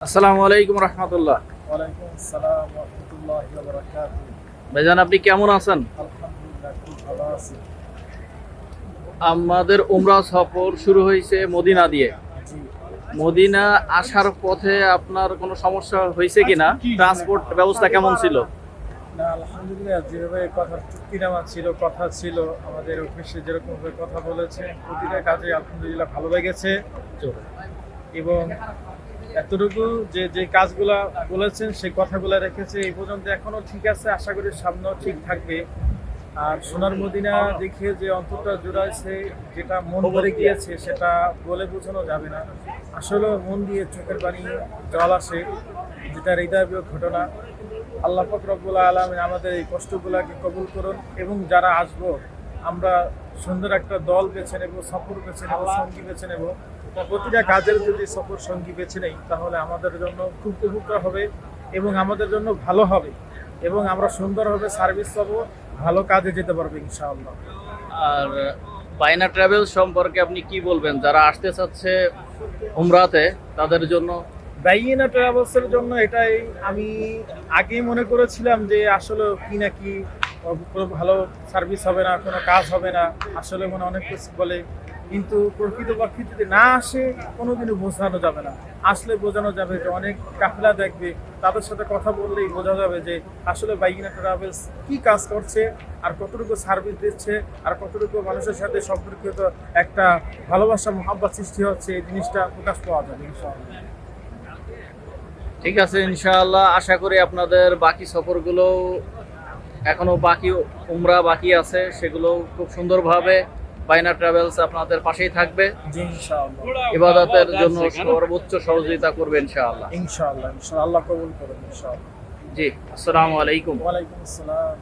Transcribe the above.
আসসালামু আলাইকুম রহমতুল্লাহ। ওয়ালাইকুম আসসালাম ওয়া রাহমাতুল্লাহি ওয়া বারাকাতুহু। ভাইজান, আপনি কেমন আছেন? আলহামদুলিল্লাহ, খুব ভালো আছি। আমাদের উমরা সফর শুরু হয়েছে মদিনা দিয়ে। জি। মদিনা আসার পথে আপনার কোনো সমস্যা হয়েছে কিনা? ট্রান্সপোর্ট ব্যবস্থা কেমন ছিল? না, আলহামদুলিল্লাহ, যেভাবে কথার চুক্তিনামা ছিল, কথা ছিল, আমাদের অফিসে যেরকমভাবে কথা বলেছে, প্রতিটা কাজে আলহামদুলিল্লাহ ভালো লেগেছে। এবং এতটুকু যে যে কাজগুলা বলেছেন সেই কথাগুলো রেখেছে এই পর্যন্ত, এখনো ঠিক আছে, আশা করি সামনেও ঠিক থাকবে। আর সোনার মদিনা দেখে যে অন্তরটা জোড়াইছে, যেটা মন ভরে গিয়েছে, সেটা বলে বোঝানো যাবে না। আসলে মন দিয়ে চোখের পানি জল আসে, যেটা হৃদয়বিয়োগ ঘটনা। আল্লাহ পাক রব্বুল আলামিন আমাদের এই কষ্টগুলাকে কবুল করুন, এবং যারা আসবো আমরা সুন্দর একটা দল বেছে নেব, সফর বেছে নেব, সঙ্গী বেছে নেব। প্রতিটা কাজের যদি সফর সঙ্গী বেছে নেই, তাহলে আমাদের জন্য খুব উপকার হবে এবং আমাদের জন্য ভালো হবে, এবং আমরা সুন্দরভাবে সার্ভিস পাবো, ভালো কাজে যেতে পারবো ইনশাআল্লাহ। আর বাইনা ট্রাভেল সম্পর্কে আপনি কি বলবেন, যারা আসতে চাচ্ছে উমরাতে তাদের জন্য? বাইনা ট্রাভেলসের জন্য এটাই আমি আগেই মনে করেছিলাম যে আসলে কি না কি কোনো ভালো সার্ভিস হবে না, কোনো কাজ হবে না, আসলে মনে অনেক কিছু বলে, কিন্তু প্রকৃতপক্ষে যদি না আসে কোনোদিনও বোঝানো যাবে না। আসলে বোঝানো যাবে যে অনেক কাফেলা দেখবে, তাদের সাথে কথা বললেই বোঝা যাবে যে আসলে বাইনা ট্রাভেলস কি কাজ করছে, আর কতটুকু সার্ভিস দিচ্ছে, আর কতটুকু মানুষের সাথে সম্পর্কিত একটা ভালোবাসা মহাব্বত সৃষ্টি হচ্ছে, এই জিনিসটা প্রকাশ পাওয়া যাবে ইনশাআল্লাহ। ঠিক আছে, ইনশাআল্লাহ। আশা করি আপনাদের বাকি সফরগুলো, এখনো বাকি উমরা বাকি আছে, সেগুলো খুব সুন্দরভাবে বাইনা ট্রাভেলস আপনাদের পাশেই থাকবে। জি, ইনশাআল্লাহ। ইবাদতের জন্য সর্বোচ্চ সহযোগিতা করবে ইনশাআল্লাহ। ইনশাআল্লাহ, ইনশাআল্লাহ, আল্লাহ কবুল করুন ইনশাআল্লাহ। জি, আসসালামু আলাইকুম। ওয়ালাইকুম আসসালাম।